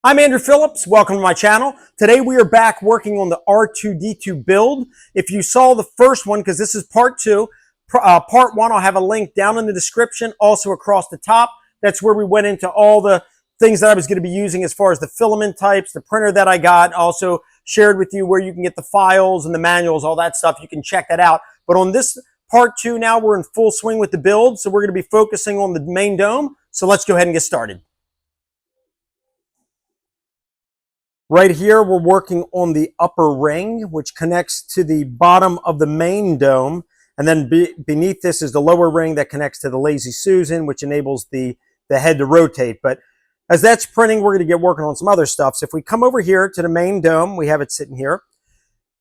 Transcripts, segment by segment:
I'm Andrew Phillips. Welcome to my channel. Today we are back working on the R2-D2 build. If you saw the first one, because this is part two, part one, I'll have a link down in the description, also across the top. That's where we went into all the things that I was going to be using as far as the filament types, the printer that I got, also shared with you where you can get the files and the manuals, all that stuff. You can check that out. But on this part two now, we're in full swing with the build, so we're going to be focusing on the main dome. So let's go ahead and get started. Right here, we're working on the upper ring, which connects to the bottom of the main dome. And then beneath this is the lower ring that connects to the Lazy Susan, which enables the head to rotate. But as that's printing, we're going to get working on some other stuff. So if we come over here to the main dome, we have it sitting here.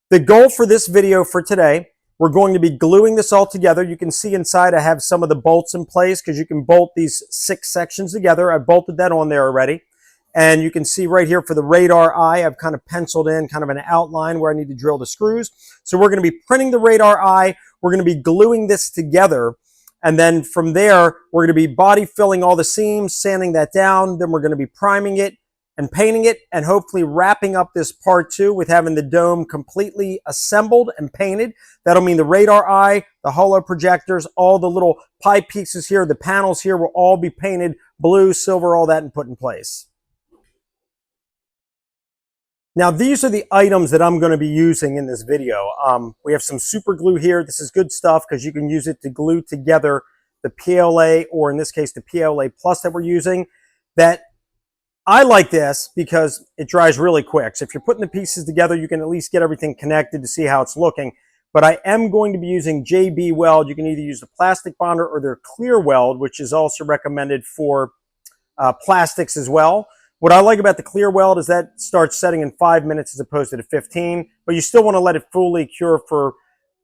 The goal for this video for today, we're going to be gluing this all together. You can see inside I have some of the bolts in place because you can bolt these 6 sections together. I bolted that on there already. And you can see right here for the radar eye, I've kind of penciled in kind of an outline where I need to drill the screws. So we're going to be printing the radar eye. We're going to be gluing this together. And then from there, we're going to be body filling all the seams, sanding that down. Then we're going to be priming it and painting it and hopefully wrapping up this part two with having the dome completely assembled and painted. That'll mean the radar eye, the holo projectors, all the little pie pieces here, the panels here will all be painted blue, silver, all that and put in place. Now, these are the items that I'm going to be using in this video. We have some super glue here. This is good stuff because you can use it to glue together the PLA, or in this case, the PLA Plus that we're using. That I like this because it dries really quick. So if you're putting the pieces together, you can at least get everything connected to see how it's looking. But I am going to be using JB Weld. You can either use the plastic bonder or their clear weld, which is also recommended for plastics as well. What I like about the clear weld is that starts setting in 5 minutes as opposed to the 15, but you still want to let it fully cure for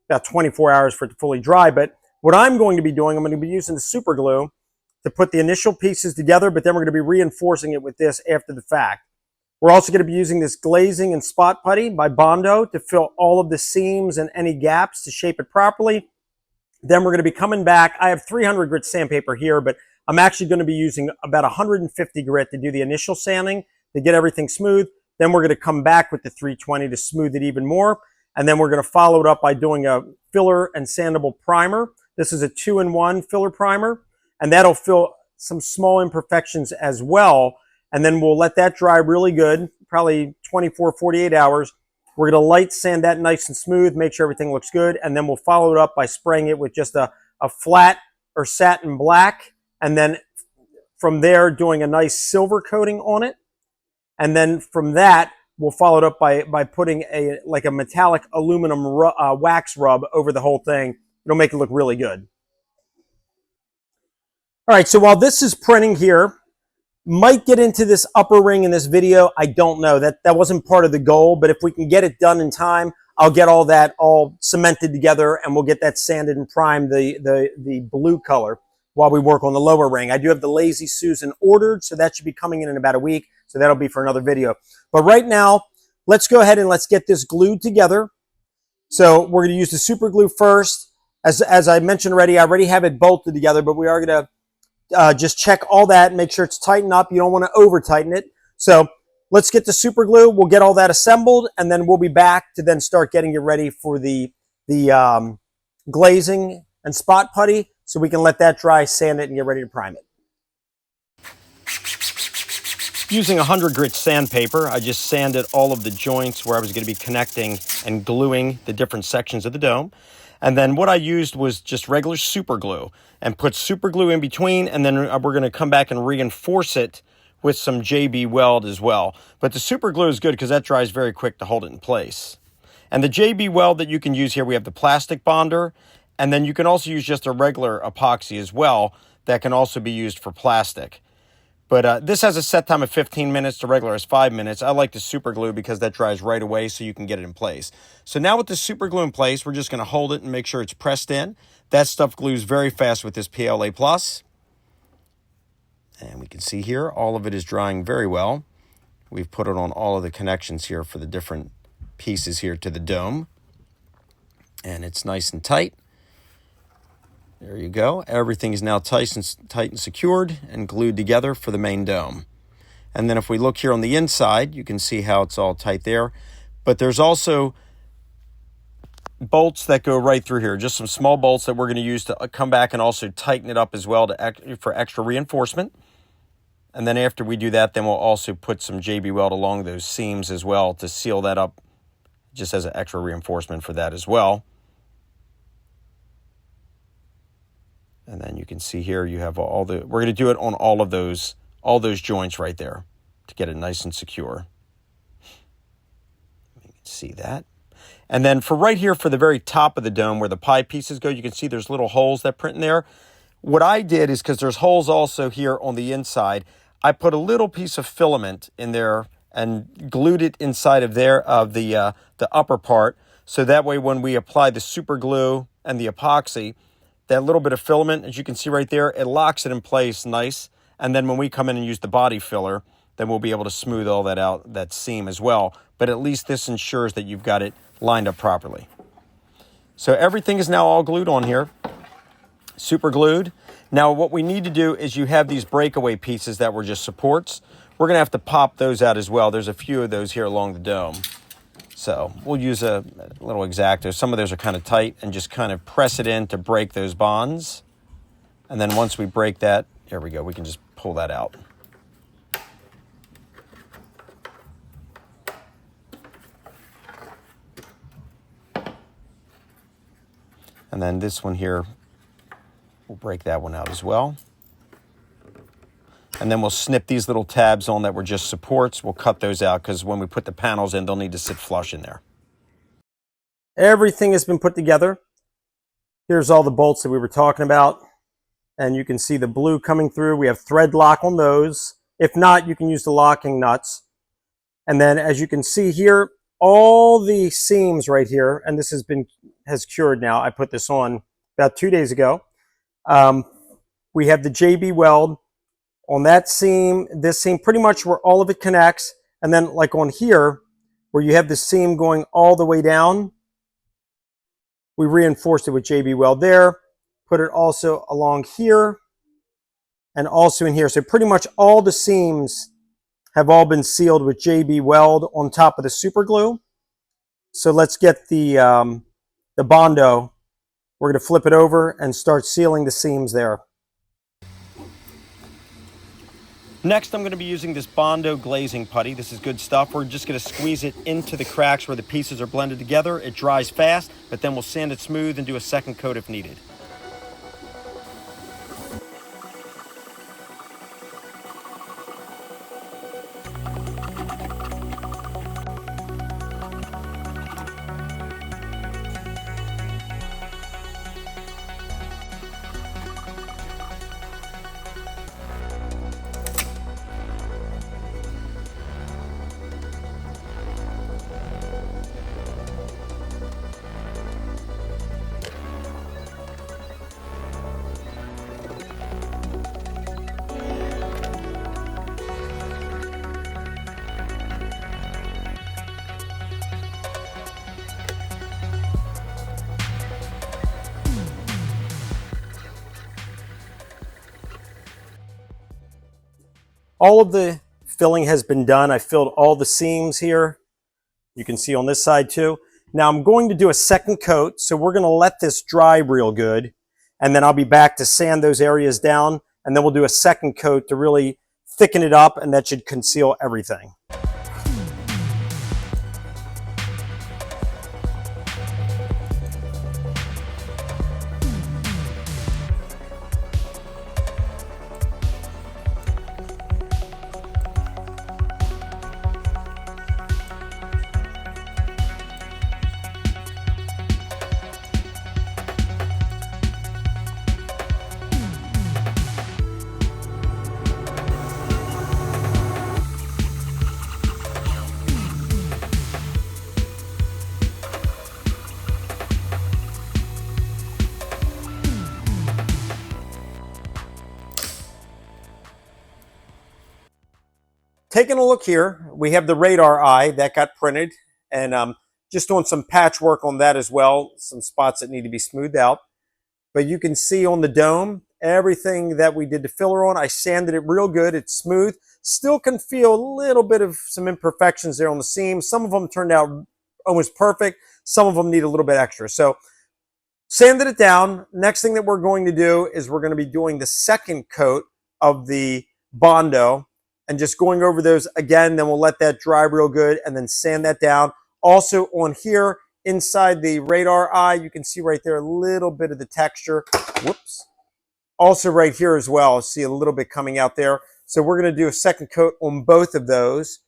about 24 hours for it to fully dry. But what I'm going to be doing, I'm going to be using the super glue to put the initial pieces together, but then we're going to be reinforcing it with this after the fact. We're also going to be using this glazing and spot putty by Bondo to fill all of the seams and any gaps to shape it properly. Then we're going to be coming back. I have 300 grit sandpaper here, but I'm actually going to be using about 150 grit to do the initial sanding to get everything smooth. Then we're going to come back with the 320 to smooth it even more. And then we're going to follow it up by doing a filler and sandable primer. This is a 2-in-1 filler primer, and that'll fill some small imperfections as well. And then we'll let that dry really good, probably 24, 48 hours. We're going to light sand that nice and smooth, make sure everything looks good. And then we'll follow it up by spraying it with just a flat or satin black. And then from there, doing a nice silver coating on it. And then from that, we'll follow it up by putting a metallic aluminum wax rub over the whole thing. It'll make it look really good. All right, so while this is printing here, might get into this upper ring in this video. I don't know. That wasn't part of the goal, but if we can get it done in time, I'll get all that all cemented together and we'll get that sanded and primed the blue color while we work on the lower ring. I do have the Lazy Susan ordered, so that should be coming in about a week. So that'll be for another video. But right now, let's go ahead and let's get this glued together. So we're going to use the super glue first. As I mentioned already, I already have it bolted together, but we are going to just check all that and make sure it's tightened up. You don't want to over tighten it. So let's get the super glue. We'll get all that assembled, and then we'll be back to then start getting it ready for the glazing and spot putty, so we can let that dry, sand it, and get ready to prime it. Using 100 grit sandpaper, I just sanded all of the joints where I was going to be connecting and gluing the different sections of the dome. And then what I used was just regular super glue and put super glue in between, and then we're going to come back and reinforce it with some JB Weld as well. But the super glue is good because that dries very quick to hold it in place. And the JB Weld that you can use here, we have the plastic bonder, and then you can also use just a regular epoxy as well that can also be used for plastic. But this has a set time of 15 minutes. The regular is 5 minutes. I like the super glue because that dries right away so you can get it in place. So now with the super glue in place, we're just going to hold it and make sure it's pressed in. That stuff glues very fast with this PLA Plus. And we can see here, all of it is drying very well. We've put it on all of the connections here for the different pieces here to the dome. And it's nice and tight. There you go. Everything is now tight and secured and glued together for the main dome. And then if we look here on the inside, you can see how it's all tight there. But there's also bolts that go right through here, just some small bolts that we're going to use to come back and also tighten it up as well for extra reinforcement. And then after we do that, then we'll also put some JB weld along those seams as well to seal that up, just as an extra reinforcement for that as well. And then you can see here you have all the, we're going to do it on all those joints right there to get it nice and secure. You can see that. And then for right here, for the very top of the dome where the pie pieces go, you can see there's little holes that print in there. What I did is, because there's holes also here on the inside, I put a little piece of filament in there and glued it inside of there of the upper part. So that way when we apply the super glue and the epoxy, that little bit of filament, as you can see right there, it locks it in place nice. And then when we come in and use the body filler, then we'll be able to smooth all that out, that seam as well. But at least this ensures that you've got it lined up properly. So everything is now all glued on here, super glued. Now what we need to do is, you have these breakaway pieces that were just supports. We're gonna have to pop those out as well. There's a few of those here along the dome. So we'll use a little X-Acto. Some of those are kind of tight, and just kind of press it in to break those bonds. And then once we break that, here we go, we can just pull that out. And then this one here, we'll break that one out as well. And then we'll snip these little tabs on that were just supports. We'll cut those out, because when we put the panels in, they'll need to sit flush in there. Everything has been put together. Here's all the bolts that we were talking about. And you can see the blue coming through. We have thread lock on those. If not, you can use the locking nuts. And then as you can see here, all the seams right here, and this has cured now. I put this on about 2 days ago. We have the JB weld on that seam, this seam, pretty much where all of it connects. And then like on here, where you have the seam going all the way down, we reinforced it with JB weld there, put it also along here and also in here. So pretty much all the seams have all been sealed with JB weld on top of the super glue. So let's get the Bondo. We're going to flip it over and start sealing the seams there. Next, I'm going to be using this Bondo glazing putty. This is good stuff. We're just going to squeeze it into the cracks where the pieces are blended together. It dries fast, but then we'll sand it smooth and do a second coat if needed. All of the filling has been done. I filled all the seams here. You can see on this side too. Now I'm going to do a second coat. So we're going to let this dry real good. And then I'll be back to sand those areas down. And then we'll do a second coat to really thicken it up. And that should conceal everything. Taking a look here, we have the radar eye that got printed, and just doing some patchwork on that as well, some spots that need to be smoothed out. But you can see on the dome, everything that we did the filler on. I sanded it real good. It's smooth. Still can feel a little bit of some imperfections there on the seams. Some of them turned out almost perfect. Some of them need a little bit extra. So sanded it down. Next thing that we're going to do is we're going to be doing the second coat of the Bondo and just going over those again. Then we'll let that dry real good and then sand that down. Also on here, inside the radar eye, you can see right there a little bit of the texture. Whoops. Also right here as well, see a little bit coming out there. So we're going to do a second coat on both of those.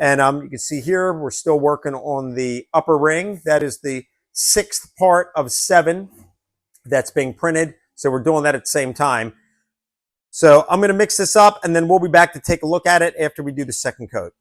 And you can see here, we're still working on the upper ring. That is the 6th part of 7 that's being printed. So we're doing that at the same time. So I'm going to mix this up and then we'll be back to take a look at it after we do the second coat.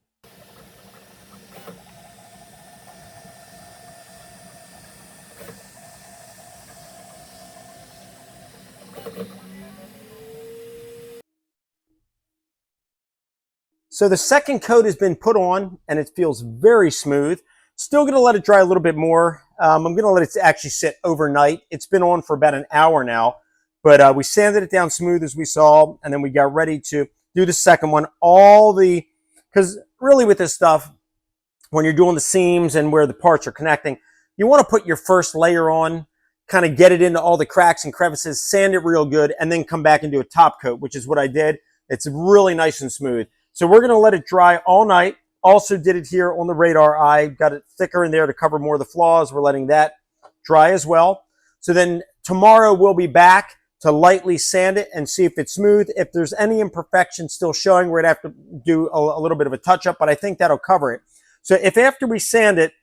So the second coat has been put on and it feels very smooth. Still going to let it dry a little bit more. I'm going to let it actually sit overnight. It's been on for about an hour now, but we sanded it down smooth as we saw, and then we got ready to do the second one. Because really with this stuff, when you're doing the seams and where the parts are connecting, you want to put your first layer on, kind of get it into all the cracks and crevices, sand it real good, and then come back and do a top coat, which is what I did. It's really nice and smooth. So we're going to let it dry all night. Also did it here on the radar eye. Got it thicker in there to cover more of the flaws. We're letting that dry as well. So then tomorrow we'll be back to lightly sand it and see if it's smooth. If there's any imperfections still showing, we're going to have to do a little bit of a touch up, but I think that'll cover it. So if after we sand it,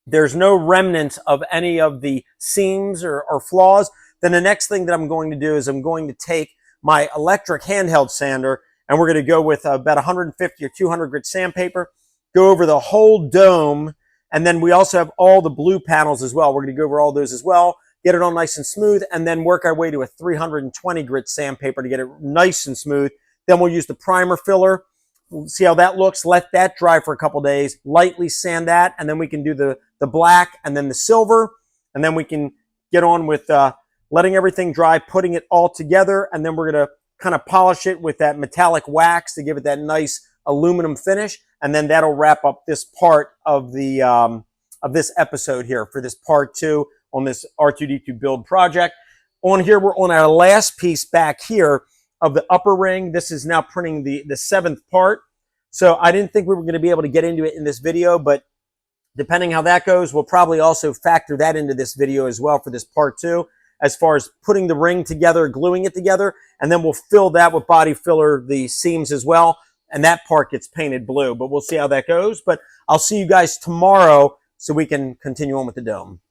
there's no remnants of any of the seams or flaws, then the next thing that I'm going to do is I'm going to take my electric handheld sander and we're going to go with about 150 or 200 grit sandpaper, go over the whole dome, and then we also have all the blue panels as well. We're going to go over all those as well, get it all nice and smooth, and then work our way to a 320 grit sandpaper to get it nice and smooth. Then we'll use the primer filler. We'll see how that looks. Let that dry for a couple days. Lightly sand that, and then we can do the black and then the silver, and then we can get on with letting everything dry, putting it all together, and then we're going to kind of polish it with that metallic wax to give it that nice aluminum finish, and then that'll wrap up this part of the of this episode here for this part 2 on this R2-D2 build project. On here, we're on our last piece back here of the upper ring. This is now printing the 7th part. So I didn't think we were going to be able to get into it in this video, but depending how that goes, we'll probably also factor that into this video as well for this part 2. As far as putting the ring together, gluing it together, and then we'll fill that with body filler, the seams as well, and that part gets painted blue, but we'll see how that goes. But I'll see you guys tomorrow so we can continue on with the dome.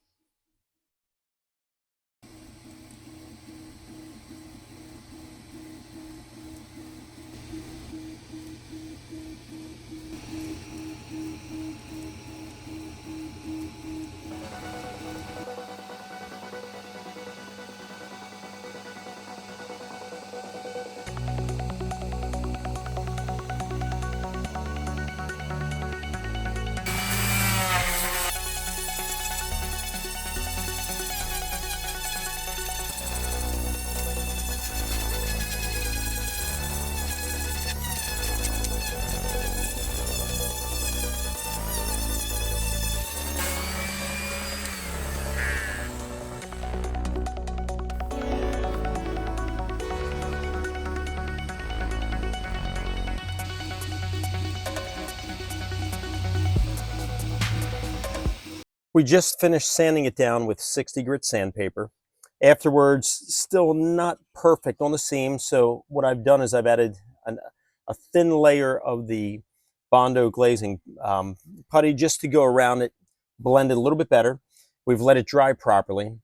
We just finished sanding it down with 60 grit sandpaper. Afterwards, still not perfect on the seam, so what I've done is I've added a thin layer of the Bondo glazing putty just to go around it, blend it a little bit better. We've let it dry properly,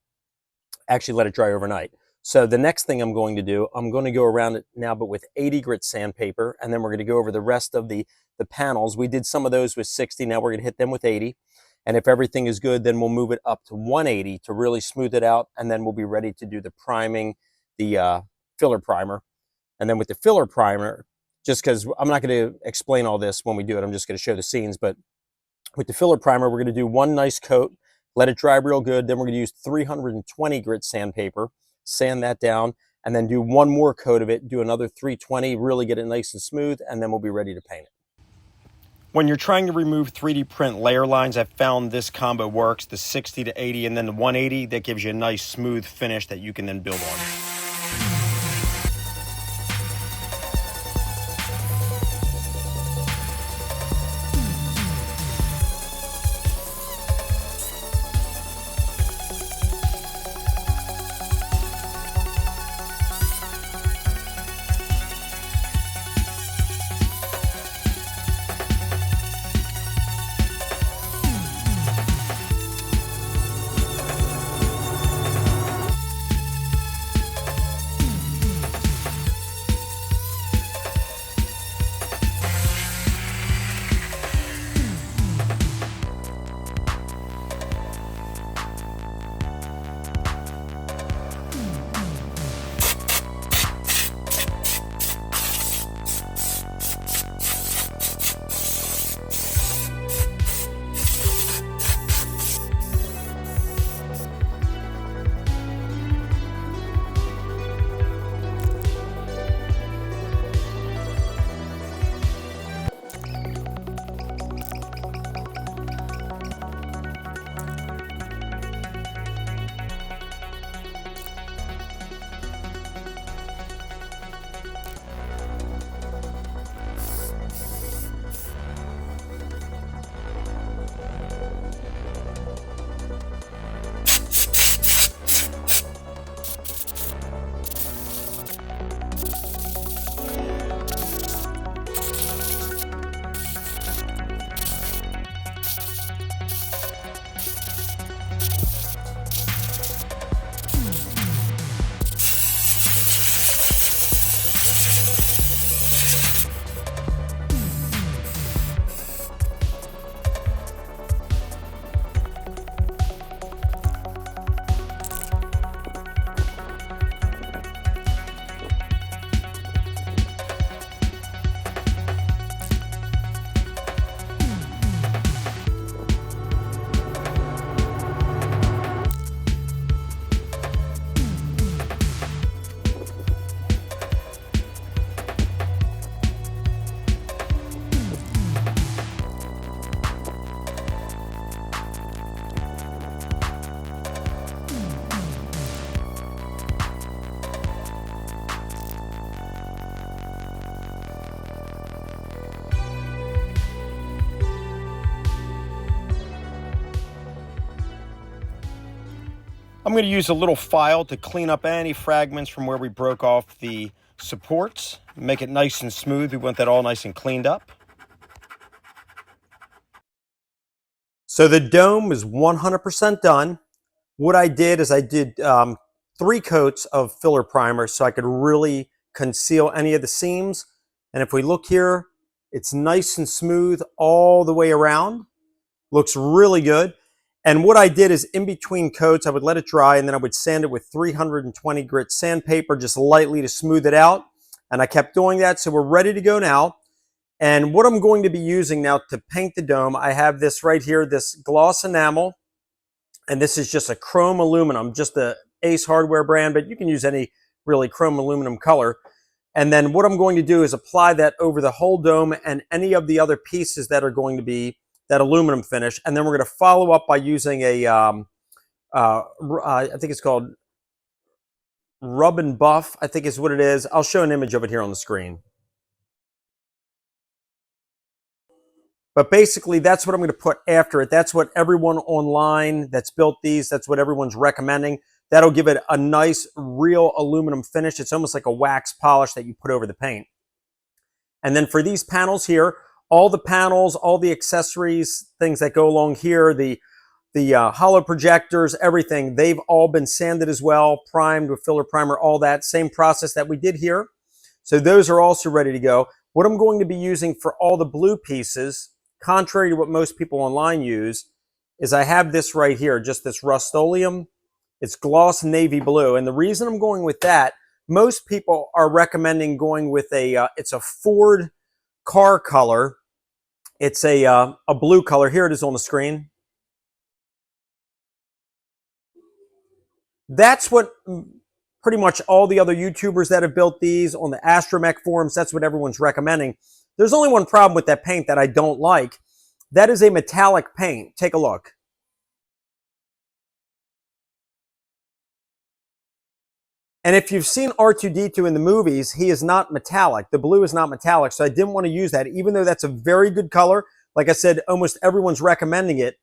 actually let it dry overnight. So the next thing I'm going to do, I'm going to go around it now, but with 80 grit sandpaper, and then we're going to go over the rest of the panels. We did some of those with 60, now we're going to hit them with 80. And if everything is good, then we'll move it up to 180 to really smooth it out, and then we'll be ready to do the priming, the filler primer. And then with the filler primer, just because I'm not going to explain all this when we do it, I'm just going to show the scenes, but with the filler primer, we're going to do one nice coat, let it dry real good, then we're going to use 320 grit sandpaper, sand that down, and then do one more coat of it, do another 320, really get it nice and smooth, and then we'll be ready to paint it. When you're trying to remove 3D print layer lines, I've found this combo works, the 60 to 80 and then the 180, that gives you a nice smooth finish that you can then build on. I'm going to use a little file to clean up any fragments from where we broke off the supports, make it nice and smooth. We want that all nice and cleaned up. So the dome is 100% done. What I did is I did 3 coats of filler primer so I could really conceal any of the seams. And if we look here, it's nice and smooth all the way around. Looks really good. And what I did is in between coats, I would let it dry and then I would sand it with 320 grit sandpaper just lightly to smooth it out. And I kept doing that. So we're ready to go now. And what I'm going to be using now to paint the dome, I have this right here, this gloss enamel. And this is just a chrome aluminum, just the Ace Hardware brand, but you can use any really chrome aluminum color. And then what I'm going to do is apply that over the whole dome and any of the other pieces that are going to be that aluminum finish. And then we're going to follow up by using a, I think it's called Rub and Buff, I think is what it is. I'll show an image of it here on the screen. But basically, that's what I'm going to put after it. That's what everyone online that's built these, that's what everyone's recommending. That'll give it a nice, real aluminum finish. It's almost like a wax polish that you put over the paint. And then for these panels here, all the panels, all the accessories, things that go along here, the hollow projectors, everything, they've all been sanded as well, primed with filler primer, all that. Same process that we did here. So those are also ready to go. What I'm going to be using for all the blue pieces, contrary to what most people online use, is I have this right here, just this Rust-Oleum. It's gloss navy blue. And the reason I'm going with that, most people are recommending going with it's a Ford car color. It's a blue color. Here it is on the screen. That's what pretty much all the other YouTubers that have built these on the Astromech forums. That's what everyone's recommending. There's only one problem with that paint that I don't like. That is a metallic paint. Take a look. And if you've seen R2-D2 in the movies, he is not metallic. The blue is not metallic, so I didn't want to use that, even though that's a very good color. Like I said, almost everyone's recommending it.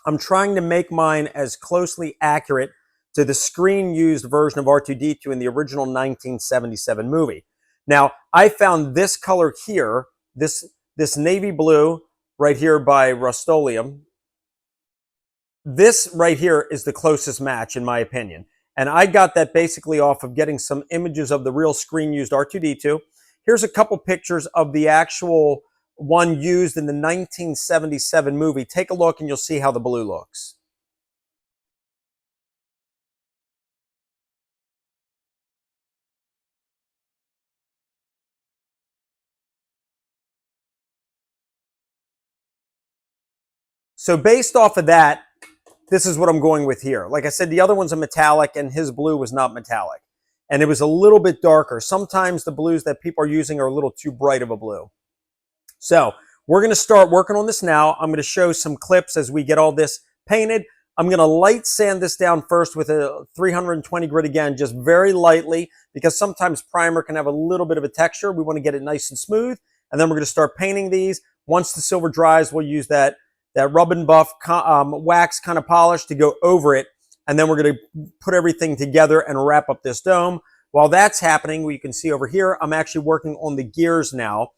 I'm trying to make mine as closely accurate to the screen-used version of R2-D2 in the original 1977 movie. Now, I found this color here, this navy blue right here by Rust-Oleum. This right here is the closest match, in my opinion. And I got that basically off of getting some images of the real screen-used R2-D2. Here's a couple pictures of the actual one used in the 1977 movie. Take a look and you'll see how the blue looks. So based off of that, this is what I'm going with here. Like I said, the other one's a metallic and his blue was not metallic. And it was a little bit darker. Sometimes the blues that people are using are a little too bright of a blue. So we're going to start working on this now. I'm going to show some clips as we get all this painted. I'm going to light sand this down first with a 320 grit again, just very lightly, because sometimes primer can have a little bit of a texture. We want to get it nice and smooth. And then we're going to start painting these. Once the silver dries, we'll use that rub and buff wax kind of polish to go over it. And then we're going to put everything together and wrap up this dome. While that's happening, you can see over here, I'm actually working on the gears now.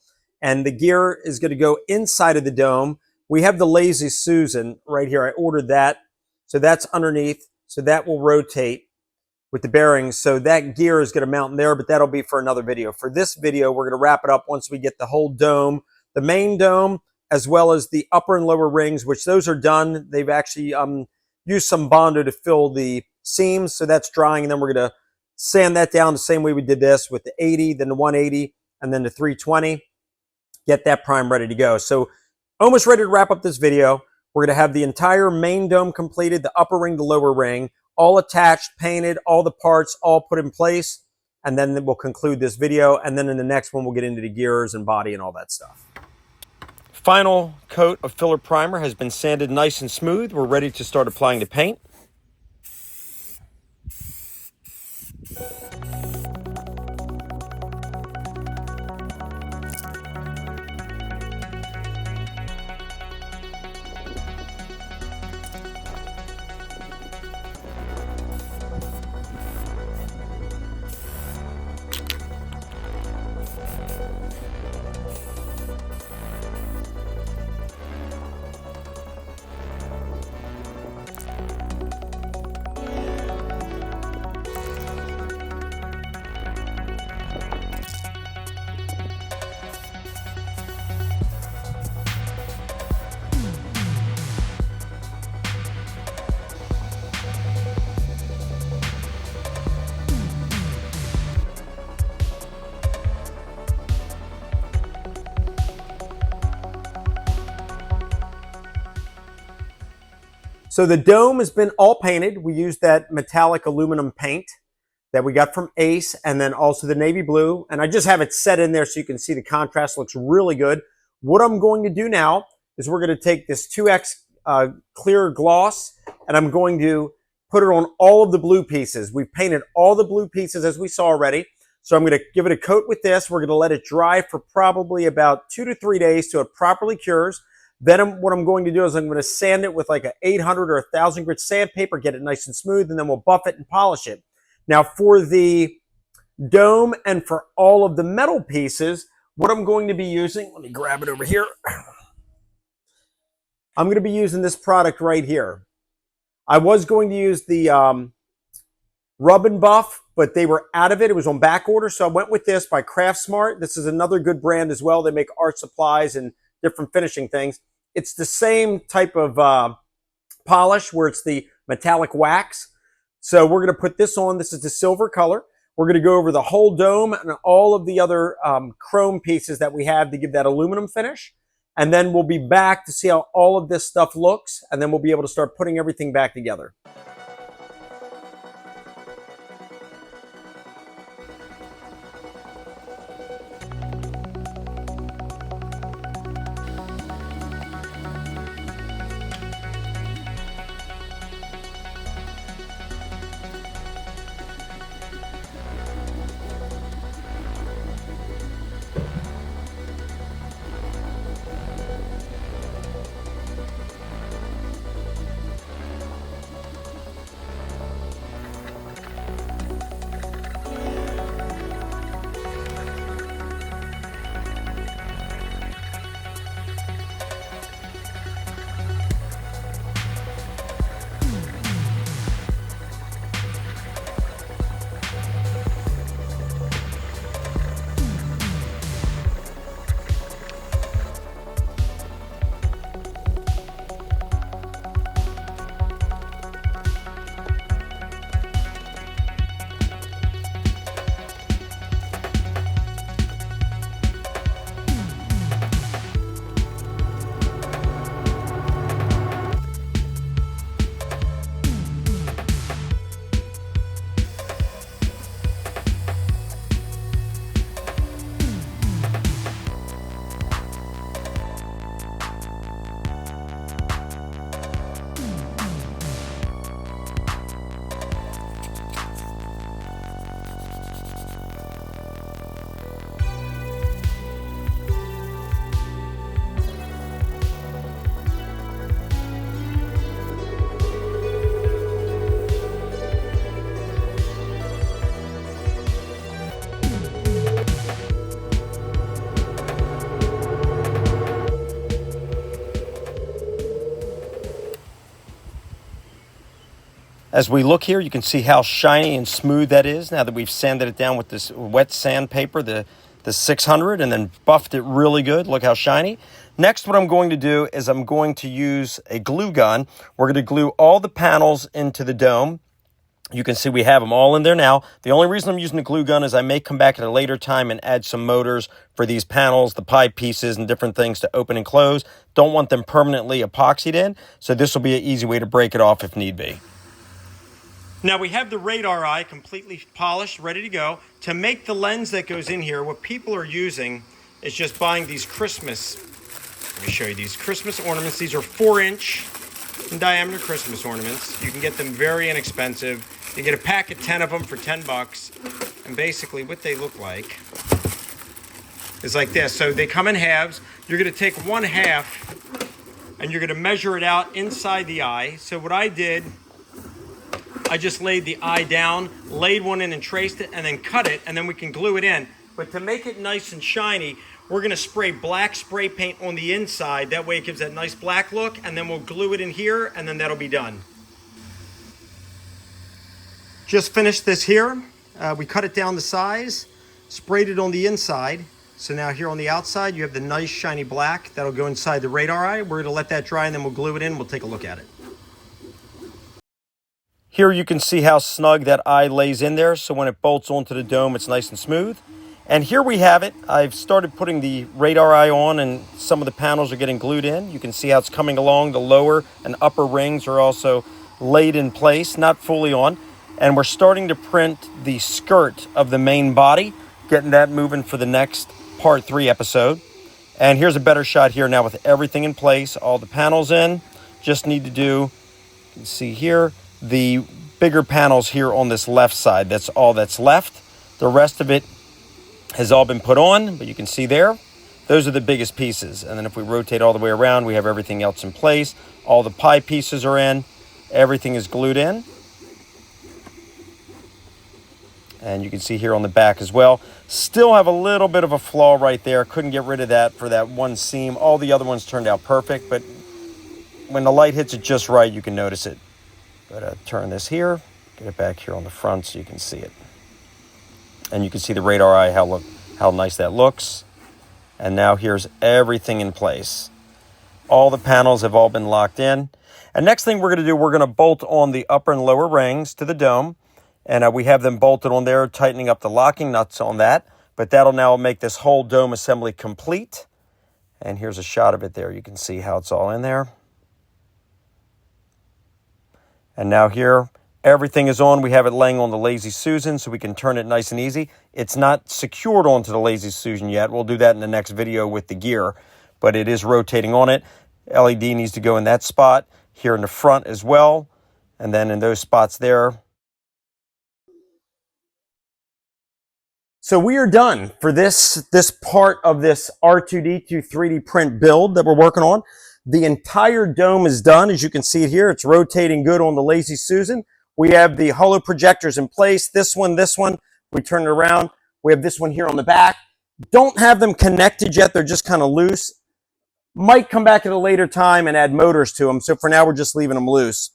And the gear is going to go inside of the dome. We have the Lazy Susan right here. I ordered that. So that's underneath. So that will rotate with the bearings. So that gear is going to mount in there, but that'll be for another video. For this video, we're going to wrap it up once we get the whole dome, the main dome, as well as the upper and lower rings, which those are done. They've actually used some Bondo to fill the seams. So that's drying. And then we're going to sand that down the same way we did this with the 80, then the 180, and then the 320. Get that prime ready to go. So almost ready to wrap up this video. We're going to have the entire main dome completed, the upper ring, the lower ring, all attached, painted, all the parts, all put in place. And then we'll conclude this video. And then in the next one, we'll get into the gears and body and all that stuff. Final coat of filler primer has been sanded nice and smooth. We're ready to start applying the paint. So the dome has been all painted. We used that metallic aluminum paint that we got from Ace, and then also the navy blue. And I just have it set in there so you can see the contrast looks really good. What I'm going to do now is we're going to take this 2X clear gloss, and I'm going to put it on all of the blue pieces. We've painted all the blue pieces as we saw already. So I'm going to give it a coat with this. We're going to let it dry for probably about 2 to 3 days till it properly cures. Then what I'm going to do is I'm going to sand it with like an 800 or 1,000 grit sandpaper, get it nice and smooth, and then we'll buff it and polish it. Now for the dome and for all of the metal pieces, what I'm going to be using, let me grab it over here. I'm going to be using this product right here. I was going to use the Rub and Buff, but they were out of it. It was on back order, so I went with this by Craft Smart. This is another good brand as well. They make art supplies and different finishing things. It's the same type of polish where it's the metallic wax. So we're going to put this on. This is the silver color. We're going to go over the whole dome and all of the other chrome pieces that we have to give that aluminum finish. And then we'll be back to see how all of this stuff looks. And then we'll be able to start putting everything back together. As we look here, you can see how shiny and smooth that is now that we've sanded it down with this wet sandpaper, the 600, and then buffed it really good. Look how shiny. Next, what I'm going to do is I'm going to use a glue gun. We're going to glue all the panels into the dome. You can see we have them all in there now. The only reason I'm using the glue gun is I may come back at a later time and add some motors for these panels, the pie pieces and different things to open and close. Don't want them permanently epoxied in, so this will be an easy way to break it off if need be. Now we have the radar eye completely polished, ready to go. To make the lens that goes in here, what people are using is just buying these Christmas, let me show you these Christmas ornaments. These are 4-inch in diameter Christmas ornaments. You can get them very inexpensive. You get a pack of 10 of them for 10 bucks. And basically what they look like is like this. So they come in halves. You're gonna take 1/2 and you're gonna measure it out inside the eye. So what I did, I just laid the eye down, laid one in and traced it, and then cut it, and then we can glue it in. But to make it nice and shiny, we're gonna spray black spray paint on the inside. That way it gives that nice black look, and then we'll glue it in here, and then that'll be done. Just finished this here. We cut it down to size, sprayed it on the inside. So now here on the outside, you have the nice shiny black. That'll go inside the radar eye. We're gonna let that dry, and then we'll glue it in. We'll take a look at it. Here you can see how snug that eye lays in there, so when it bolts onto the dome, it's nice and smooth. And here we have it. I've started putting the radar eye on, and some of the panels are getting glued in. You can see how it's coming along. The lower and upper rings are also laid in place, not fully on. And we're starting to print the skirt of the main body, getting that moving for the next part 3 episode. And here's a better shot here now with everything in place, all the panels in. Just need to do, you can see here, the bigger panels here on this left side. That's all that's left. The rest of it has all been put on, but you can see there, those are the biggest pieces. And then if we rotate all the way around, we have everything else in place. All the pie pieces are in. Everything is glued in. And you can see here on the back as well. Still have a little bit of a flaw right there. Couldn't get rid of that for that one seam. All the other ones turned out perfect, but when the light hits it just right, you can notice it. But turn this here, get it back here on the front so you can see it. And you can see the radar eye, how nice that looks. And now here's everything in place. All the panels have all been locked in. And next thing we're gonna do, we're gonna bolt on the upper and lower rings to the dome. And we have them bolted on there, tightening up the locking nuts on that. But that'll now make this whole dome assembly complete. And here's a shot of it there. You can see how it's all in there. And now here, everything is on. We have it laying on the Lazy Susan so we can turn it nice and easy. It's not secured onto the Lazy Susan yet. We'll do that in the next video with the gear, but it is rotating on it. LED needs to go in that spot, here in the front as well, and then in those spots there. So we are done for this part of this R2-D2 3D print build that we're working on. The entire dome is done. As you can see it here, it's rotating good on the Lazy Susan. We have the hollow projectors in place. This one. We turn it around. We have this one here on the back. Don't have them connected yet. They're just kind of loose. Might come back at a later time and add motors to them. So for now, we're just leaving them loose.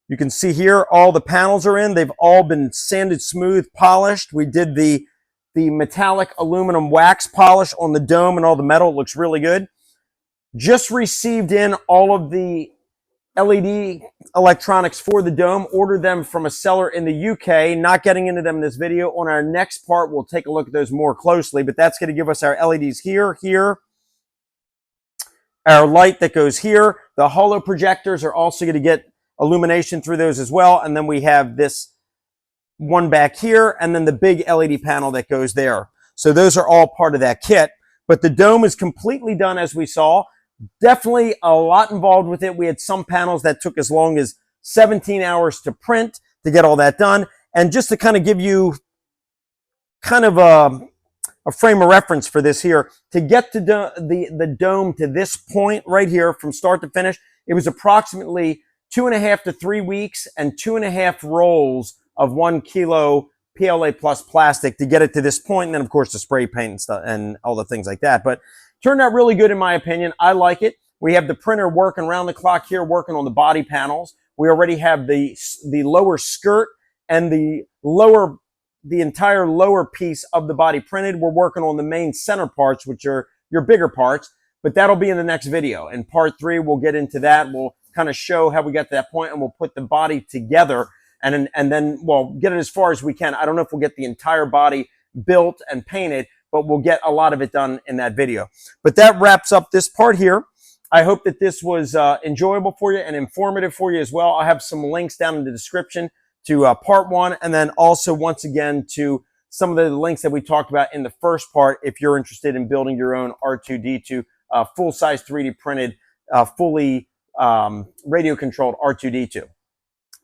You can see here, all the panels are in. They've all been sanded smooth, polished. We did the metallic aluminum wax polish on the dome and all the metal. It looks really good. Just received in all of the LED electronics for the dome. Ordered them from a seller in the UK. Not getting into them in this video. On our next part, we'll take a look at those more closely, but that's going to give us our LEDs here, our light that goes here. The holo projectors are also going to get illumination through those as well. And then we have this one back here, and then the big LED panel that goes there. So those are all part of that kit. But the dome is completely done, as we saw. Definitely a lot involved with it. We had some panels that took as long as 17 hours to print to get all that done. And just to kind of give you kind of a frame of reference for this here, to get to the dome to this point right here from start to finish, it was approximately 2.5 to 3 weeks and 2.5 rolls of 1 kilo PLA plus plastic to get it to this point. And then of course the spray paint and stuff and all the things like that. But turned out really good in my opinion. I like it. We have the printer working around the clock here, working on the body panels. We already have the lower skirt and the entire lower piece of the body printed. We're working on the main center parts, which are your bigger parts, but that'll be in the next video. In part 3, we'll get into that. We'll kind of show how we got to that point, and we'll put the body together, and then we'll get it as far as we can. I don't know if we'll get the entire body built and painted, but we'll get a lot of it done in that video. But that wraps up this part here. I hope that this was enjoyable for you and informative for you as well. I'll have some links down in the description to part 1, and then also once again to some of the links that we talked about in the first part if you're interested in building your own R2-D2 full-size 3D printed, fully radio-controlled R2-D2.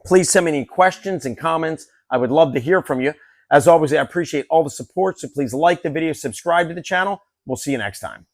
Please send me any questions and comments. I would love to hear from you. As always, I appreciate all the support, so please like the video, subscribe to the channel. We'll see you next time.